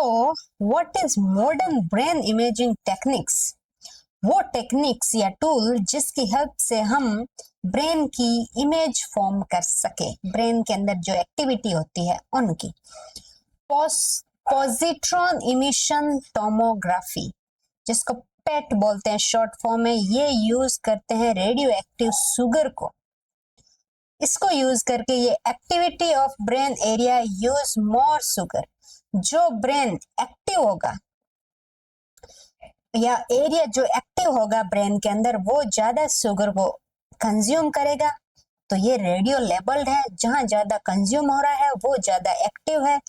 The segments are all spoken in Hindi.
What is modern brain imaging techniques? वो टेक्निक्स या टूल जिसकी हेल्प से हम ब्रेन की इमेज फॉर्म कर सके, ब्रेन के अंदर जो एक्टिविटी होती है उनकी। पॉजिट्रॉन इमिशन टोमोग्राफी, जिसको पेट बोलते हैं शॉर्ट फॉर्म में, ये यूज करते हैं रेडियो एक्टिव शुगर को। इसको यूज करके ये activity of brain area use more sugar, जो ब्रेन एक्टिव होगा या एरिया जो एक्टिव होगा ब्रेन के अंदर वो ज्यादा शुगर को कंज्यूम करेगा। तो ये रेडियो लेबल्ड है, जहां ज्यादा कंज्यूम हो रहा है वो ज्यादा एक्टिव है,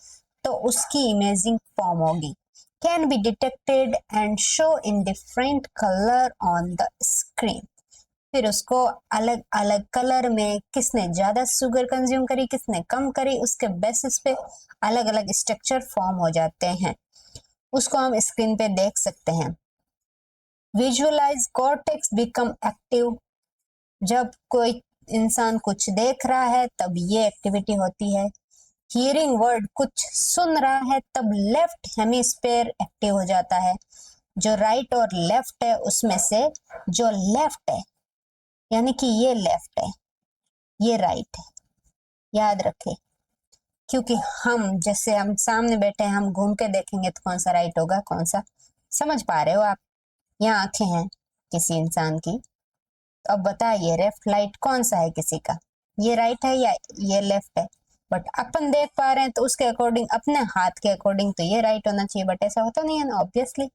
तो उसकी इमेजिंग फॉर्म होगी। Can be detected and show in different colour on the screen. फिर उसको अलग अलग कलर में किसने ज्यादा शुगर कंज्यूम करी, किसने कम करी, उसके बेसिस पे अलग अलग स्ट्रक्चर फॉर्म हो जाते हैं, उसको हम स्क्रीन पे देख सकते हैं। विजुअलाइज कॉर्टेक्स बिकम एक्टिव, जब कोई इंसान कुछ देख रहा है तब ये एक्टिविटी होती है। हियरिंग वर्ड, कुछ सुन रहा है तब लेफ्ट हेमिस्फेयर एक्टिव हो जाता है। जो राइट और लेफ्ट है उसमें से जो लेफ्ट है, यानी कि ये लेफ्ट है ये राइट है, याद रखें, क्योंकि हम जैसे हम सामने बैठे हैं, हम घूम के देखेंगे तो कौन सा राइट होगा कौन सा, समझ पा रहे हो आप? यहाँ आंखें हैं किसी इंसान की, तो अब बताइए लेफ्ट राइट कौन सा है किसी का, ये राइट है या ये लेफ्ट है? बट अपन देख पा रहे हैं तो उसके अकॉर्डिंग, अपने हाथ के अकॉर्डिंग तो ये राइट होना चाहिए, बट ऐसा होता नहीं है ना ऑब्वियसली।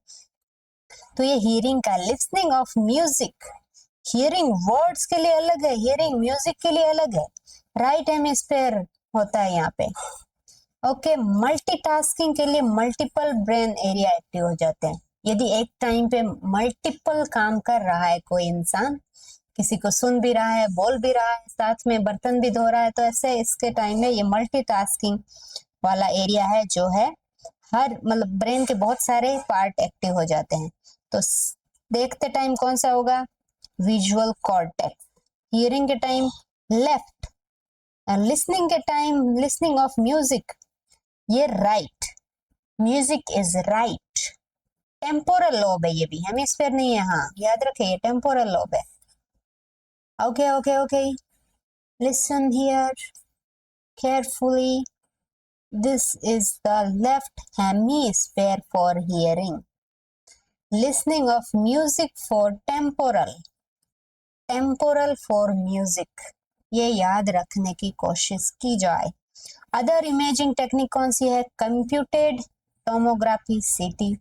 तो ये हियरिंग का। Listening of music, hearing words के लिए अलग है, हियरिंग म्यूजिक के लिए अलग है, राइट हेमिस्फेयर होता है यहाँ पे। ओके, मल्टीटास्किंग के लिए मल्टीपल ब्रेन एरिया एक्टिव हो जाते हैं। यदि एक टाइम पे मल्टीपल काम कर रहा है कोई इंसान, किसी को सुन भी रहा है, बोल भी रहा है, साथ में बर्तन भी धो रहा है, तो ऐसे इसके टाइम में ये मल्टीटास्किंग वाला एरिया है जो है हर मतलब ब्रेन के बहुत सारे पार्ट एक्टिव हो जाते हैं। तो देखते टाइम कौन सा होगा? Visual cortex. हियरिंग के टाइम लेफ्ट, लिसनिंग के टाइम, लिसनिंग ऑफ म्यूजिक, ये right, music is right. Temporal lobe है, ये भी हेमिस्फेयर नहीं है, हाँ याद रखे ये टेम्पोरल लोब है। Okay okay okay, listen here carefully. This is the left hemisphere for hearing. Listening of music for temporal, temporal for music, ये याद रखने की कोशिश की जाए। अदर इमेजिंग टेक्निक कौन सी है? कंप्यूटेड टोमोग्राफी, सीटी,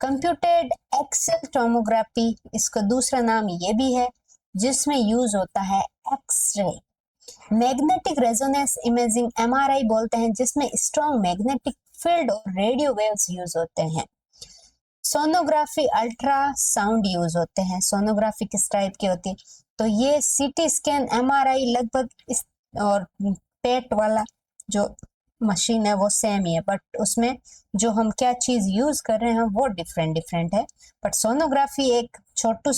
कंप्यूटेड एक्सेल टोमोग्राफी, इसका दूसरा नाम ये भी है, जिसमें यूज होता है x-ray. Magnetic resonance imaging, MRI बोलते हैं, जिसमें स्ट्रॉन्ग मैग्नेटिक फील्ड और रेडियो वेव्स यूज होते हैं। सोनोग्राफी, अल्ट्रासाउंड यूज होते हैं। सोनोग्राफी किस टाइप की होती है? तो ये सीटी स्कैन, एमआरआई लगभग इस, और पेट वाला जो मशीन है वो सेम ही है, बट उसमें जो हम क्या चीज यूज कर रहे हैं वो डिफरेंट डिफरेंट है। बट सोनोग्राफी एक छोटू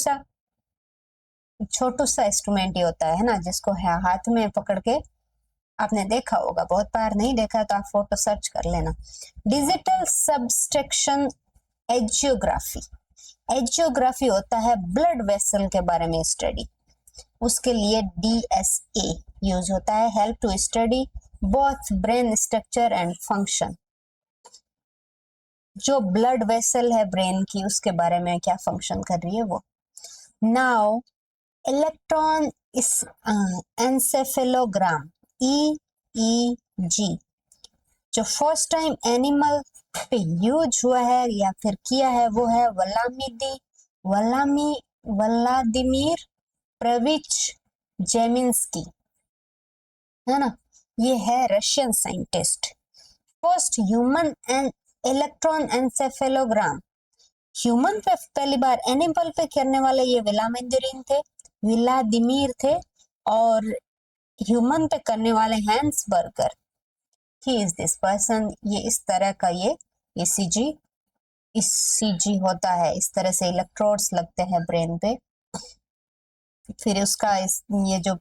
सा इंस्ट्रूमेंट ही होता है ना, जिसको हाथ में पकड़ के, आपने देखा होगा, बहुत बार नहीं देखा तो आप फोटो सर्च कर लेना। डिजिटल सब्सट्रैक्शन एंजियोग्राफी, एंजियोग्राफी होता है ब्लड वेसल के बारे में स्टडी, उसके लिए डीएसए यूज होता है। Help to study both brain structure and function, जो ब्लड वेसल है ब्रेन की उसके बारे में क्या फंक्शन कर रही है वो। नाउ इलेक्ट्रॉन एंसेफेलोग्राम, ईईजी, जो फर्स्ट टाइम एनिमल पे यूज हुआ है या फिर किया है वो है व्लादिमीर प्रेविच जेमिंस्की, है ना, ये है Russian scientist. First human and electron encephalogram, human पे पहली बार, एनिमल पे करने वाले ये व्लादिमीर थे, और ह्यूमन पे करने वाले Hans Berger. He is this person, ये इस तरह का ये ईसीजी होता है, इस तरह से इलेक्ट्रोड्स लगते हैं ब्रेन पे, फिर उसका ये जो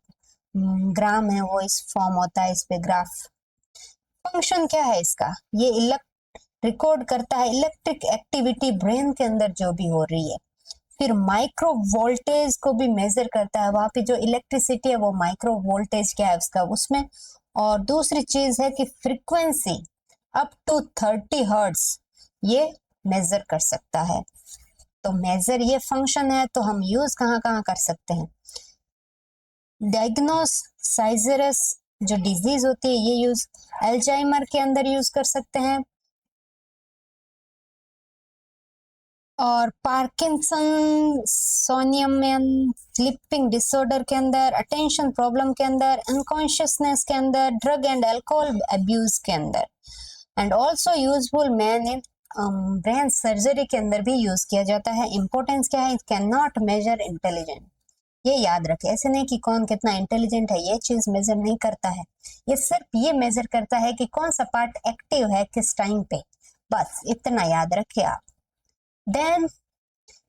ग्राम है वो इस फॉर्म होता है, इस पे ग्राफ। फंक्शन क्या है इसका? ये रिकॉर्ड करता है इलेक्ट्रिक एक्टिविटी ब्रेन के अंदर जो भी हो रही है। फिर माइक्रो वोल्टेज को भी मेजर करता है, वहां पे जो इलेक्ट्रिसिटी है वो माइक्रो वोल्टेज क्या है उसका उसमें। और दूसरी चीज है कि फ्रीक्वेंसी अप टू 30 हर्ट्ज ये मेजर कर सकता है। तो मेजर ये फंक्शन है तो हम यूज कहाँ कहाँ कर सकते हैं, डायग्नोस साइजरस जो डिजीज होती है ये यूज अल्जाइमर के अंदर यूज कर सकते हैं, और पार्किंसन सोनियमन स्लीपिंग डिसऑर्डर के अंदर, अटेंशन प्रॉब्लम के अंदर, अनकॉन्शियसनेस के अंदर, ड्रग एंड अल्कोहल अब्यूज के अंदर, and also useful man in brain surgery के अंदर भी यूज किया जाता है। इंपॉर्टेंस क्या है, it can not measure intelligent, ये याद रखें। ऐसे नहीं कि कौन कितना इंटेलिजेंट है ये चीज मेजर नहीं करता है, ये सिर्फ ये मेजर करता है कि कौन सा पार्ट एक्टिव है किस टाइम पे, बस इतना याद रखिए आप। देन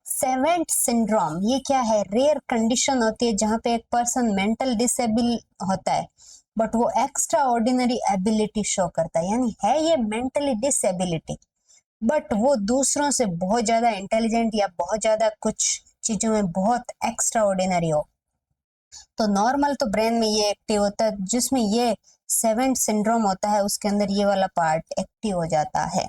सेवेंट सिंड्रोम, ये क्या है, रेयर कंडीशन होती है जहां पे एक पर्सन मेंटल डिसेबल होता है बट वो एक्स्ट्रा ऑर्डिनरी एबिलिटी शो करता है, यानी है ये मेंटली डिसेबिलिटी बट वो दूसरों से बहुत ज्यादा इंटेलिजेंट या बहुत ज्यादा कुछ चीजों में बहुत एक्स्ट्रा ऑर्डिनरी हो। तो नॉर्मल तो ब्रेन में ये एक्टिव होता है, जिसमें ये सेवेंट सिंड्रोम होता है उसके अंदर ये वाला पार्ट एक्टिव हो जाता है।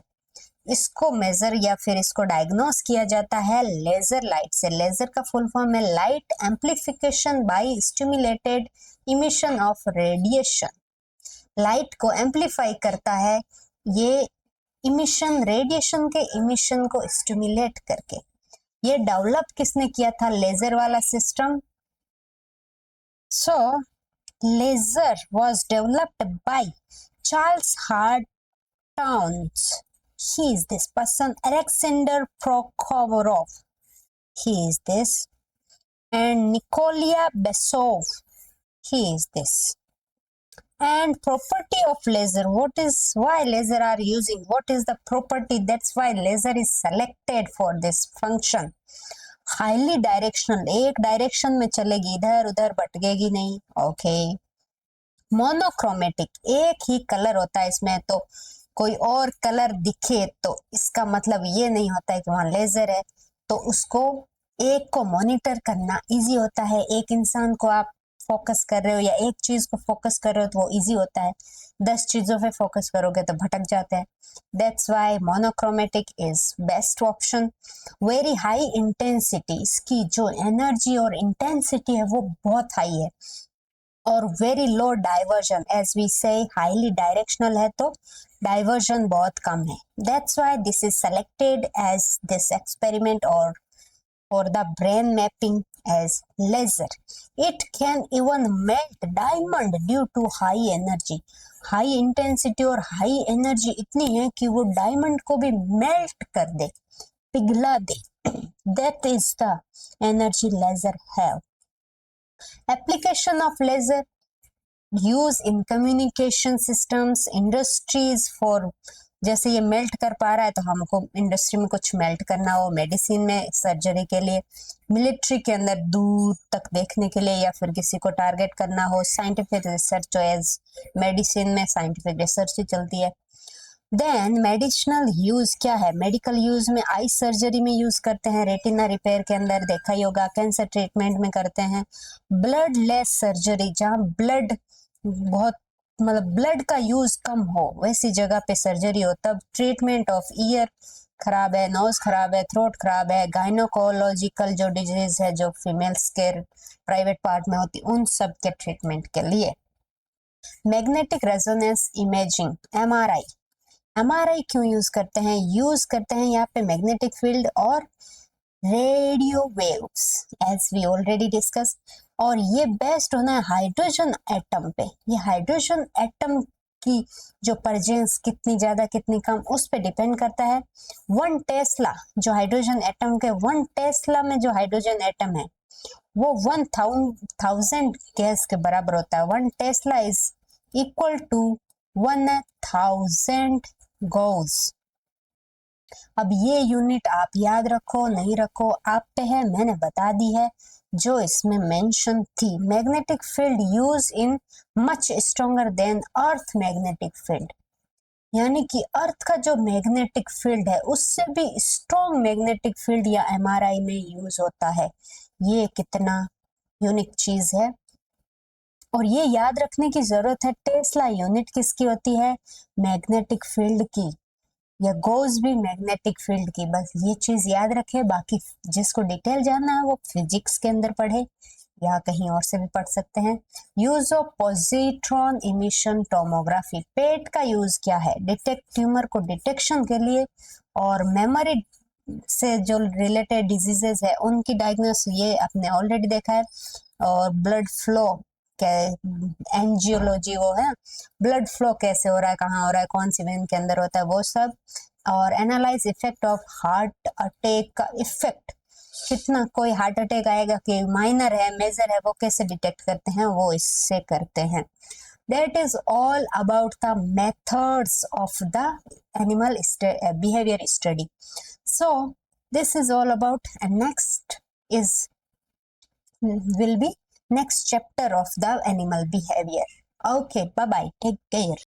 इसको मेजर या फिर इसको डायग्नोस किया जाता है लेजर लाइट से। लेजर का फुल फॉर्म है light amplification by stimulated emission of radiation. Light को एम्प्लीफाई करता है ये इमिशन, रेडिएशन के इमिशन को स्टिमुलेट करके। ये डेवलप किसने किया था लेजर वाला system? So laser was developed by Charles Hartons, he is this person, Alexander Prokhorov, he is this, and Nikolia Besov, he is this. And property of laser, what is, why laser are using, what is the property, that's why laser is selected for this function. Highly directional, एक डायरेक्शन में चलेगी, इधर उधर भटकेगी नहीं, ओके। मोनोक्रोमेटिक, एक ही कलर होता है इसमें, तो कोई और कलर दिखे तो इसका मतलब ये नहीं होता है कि वहां लेजर है, तो उसको एक को मॉनिटर करना इजी होता है। एक इंसान को आप फोकस कर रहे हो या एक चीज को फोकस कर रहे हो तो वो इजी होता है, 10 चीजों पे फोकस करोगे तो भटक जाते हैं। That's why monochromatic is best option. Very high intensity, इसकी जो एनर्जी और इंटेंसिटी है वो बहुत हाई है, और very low divergence, as we say highly directional है तो डाइवर्जन बहुत कम है। That's why this is selected as this experiment और for the brain mapping as laser. It can even melt diamond due to high energy. High intensity और हाई एनर्जी इतनी है कि वो डायमंड को भी मेल्ट कर दे, पिघला दे। That is the energy laser have. Application of laser use in communication systems, industries for, जैसे ये मेल्ट कर पा रहा है तो हमको इंडस्ट्री में कुछ मेल्ट करना हो, मेडिसिन में सर्जरी के लिए, मिलिट्री के अंदर दूर तक देखने के लिए, या फिर किसी को टारगेट करना हो, साइंटिफिक रिसर्च हो, एज मेडिसिन में साइंटिफिक रिसर्च ही चलती है। देन मेडिसिनल यूज क्या है, मेडिकल यूज में आई सर्जरी में यूज करते हैं, रेटिना रिपेयर के अंदर देखा ही होगा, कैंसर ट्रीटमेंट में करते हैं, ब्लड लेस सर्जरी जहाँ ब्लड बहुत मतलब ब्लड का यूज कम हो वैसी जगह पे सर्जरी हो, तब ट्रीटमेंट ऑफ ईयर खराब है, नोज खराब है, थ्रोट खराब है, गायनोकोलॉजिकल जो डिजीज है जो फीमेल्स के प्राइवेट पार्ट में होती, उन सब के ट्रीटमेंट के लिए। Magnetic resonance imaging, MRI, MRI क्यों यूज करते हैं? यूज करते हैं यहाँ पे मैग्नेटिक फील्ड और radio waves, as we already discuss, और ये बेस्ड होना है हाइड्रोजन एटम पे। ये हाइड्रोजन एटम की जो प्रेजेंस कितनी ज्यादा कितनी कम उस पे डिपेंड करता है। 1 टेस्ला जो हाइड्रोजन एटम के 1 टेस्ला में जो हाइड्रोजन एटम है वो 1000 गैस के बराबर होता है। 1 tesla is equal to 1000 gauss. अब ये यूनिट आप याद रखो नहीं रखो आप पे है, मैंने बता दी है जो इसमें मेंशन थी। Magnetic field use in much stronger than earth magnetic field. यानी कि अर्थ का जो मैग्नेटिक फील्ड है उससे भी स्ट्रॉन्ग मैग्नेटिक फील्ड या एमआरआई में यूज होता है। ये कितना यूनिक चीज है। और ये याद रखने की जरूरत है, टेस्ला यूनिट किसकी होती है? मैग्नेटिक फील्ड की, या गोज भी मैग्नेटिक फील्ड की। बस ये चीज याद रखे, बाकी जिसको डिटेल जानना है वो फिजिक्स के अंदर पढ़े या कहीं और से भी पढ़ सकते हैं। Use of positron emission tomography, PET का यूज क्या है? डिटेक्ट ट्यूमर को डिटेक्शन के लिए, और मेमोरी से जो रिलेटेड डिजीजेस है उनकी डायग्नोस, ये आपने ऑलरेडी देखा है। और ब्लड फ्लो के, एंजियोलॉजी वो है, ब्लड फ्लो कैसे हो रहा है, कहाँ हो रहा है, कौन सी वेन के अंदर होता है, वो सब। और analyse effect of heart attack का इफेक्ट, कितना कोई हार्ट अटैक आएगा कि माइनर है मेजर है, वो कैसे डिटेक्ट करते हैं, वो इससे करते हैं। That is all about the methods of the animal behavior study. So this is all about, and next is will be next chapter of the animal behavior. Okay, bye bye, take care.